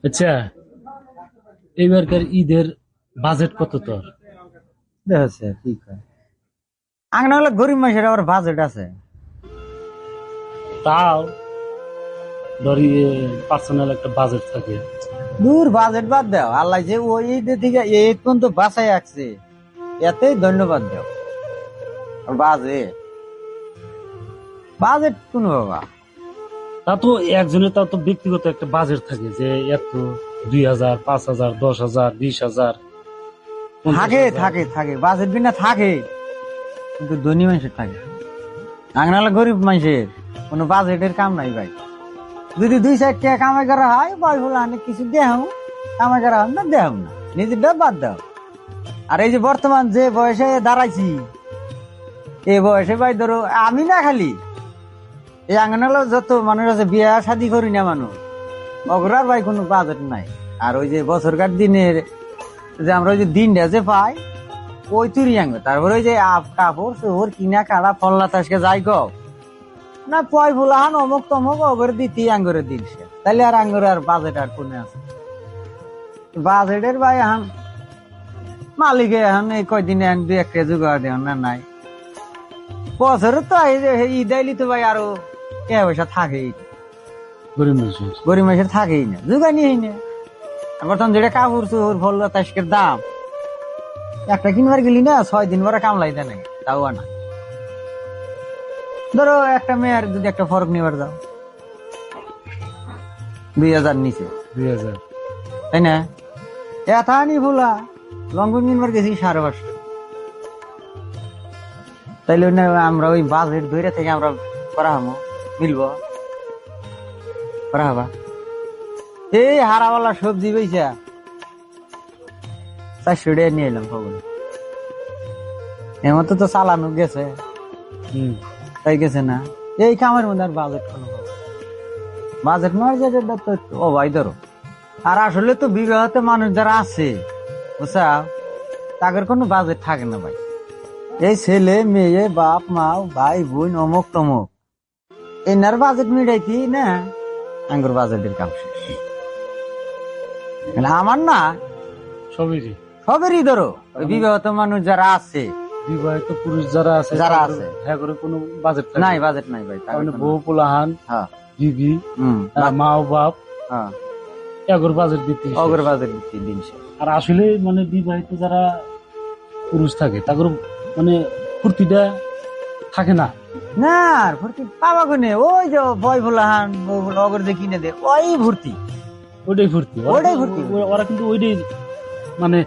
আচ্ছা, এইবারকার ঈদের বাজেট কত তোর? দেখছে ঠিক হয় আঙ্গনা হলে গরিব মানুষের আবার বাজেট আছে। তাও ধরি পার্সোনাল একটা বাজেট থাকে। দূর বাজেট বাদ দাও, আল্লাহ যে ওই ঈদের থেকে এই পর্যন্ত বাঁচাই রাখছে, এতেই ধন্যবাদ দাও। আর বাজেট বাজেট কোন বাবা, তা তো একজনের তাও তো ব্যক্তিগত একটা বাজেট থাকে যে এত 2,000, 5,000, 10,000, 20,000, থাকে 50,000। থাকে থাকে বাজেট বিনা থাকে, কিন্তু ধনী মানুষের থাকে। আঙ্গনা হলে গরিব মানুষের কোনো বাজেটের কাম নাই ভাই। যদি 2 4 টাকা কামাই করা হয় বয় বলে অনেক কিছু দেহ, কামাই করা হয় না দেহ না, নিজেরটা বাদ দাও। আর এই যে বর্তমান যে বয়সে দাঁড়াইছি, এই বয়সে ভাই ধরো আমি না খালি এই আঙ্গনালো যত মানুষ আছে বিয়া শাদি করি না মানুষ, অগরার ভাই কোনো বাজেট নাই। আর ওই যে বছরকার দিনের যে আমরা ওই যে দিনটা যে পাই ওই তুরি আঙ্গ, তারপরে ওই যে কাপড় চোপড় কিনা কাটা ফলনা তাসকে যাই গো না পয় ফুলাহান অমুক তমুক অগরে দিতি আঙ্গরে দিন সে, তাহলে আর আঙ্গরে আর বাজেট আর কোনে আছে? বাজেটের ভাই এখন মালিকে এখন এই কয়দিনে এখন 2 1 জোগাড় দেন না নাই। বছরে তো ঈদ আইলি তো ভাই আরো টাকা পয়সা থাকেই, গরিব মানুষের গরিব মাসের থাকেই না, জোগানি হই না। আর বর্তমান যেটা কাপড় চোপড় ফল তাসকের দাম, একটা কিনবার গেলি না 6 দিন পরে কামলাই দেয় নাই, তাও না। ধরো একটা মেয়ের যদি একটা ফরক নিবার যাও 2,000 নিচে, 2,000। তাই না? এথানি ভুলা লঙ্ঘন কিনবার গেছি 550। তাইলে না আমরা ওই বাজেট ধরে থেকে আমরা করা হবো, মিলবো করা হবা। এই হারাওয়ালা সবজি বেচা 400 টাকা নিয়ে এলাম খবর, এমন তো চালানো গেছে, তাই গেছে না। এই কামের মধ্যে আর বাজেট কোনো বাজেট নয়, যেটা তো ও ভাই ধরো। আর আসলে তো বিবাহতে মানুষ যারা আছে বুঝছা, তাদের কোনো বাজেট থাকে না ভাই। এই ছেলে মেয়ে বাপ মা ভাই বোন অমুক তমুক এনার বাজেট মিটাইতি না, আঙ্গুর বাজেটের কাম শেষ। আমার না সবেরই সবেরই ধরো ওই বিবাহত মানুষ যারা আছে, বিবাহিত পুরুষ যারা আছে যারা আছে হ্যাঁ করে কোনো বাজেট নাই, বাজেট নাই ভাই। মানে বউ পোলাহান হ্যাঁ বিবি হম মা ও বাপ হ্যাঁ এগোর বাজেট দিতে অগর বাজেট দিচ্ছি দিন শেষ। আর আসলে মানে বিবাহিত যারা পুরুষ থাকে তাদের মানে ফুর্তিটা থাকে না। না আর ভর্তি পাবা কোনে, ওই যে বয় ফুলাহান অগর যে কিনে দে ওই ভর্তি, ওইটাই ফুর্তি, ওইটাই ফুর্তি। ওরা কিন্তু ওইটাই মানে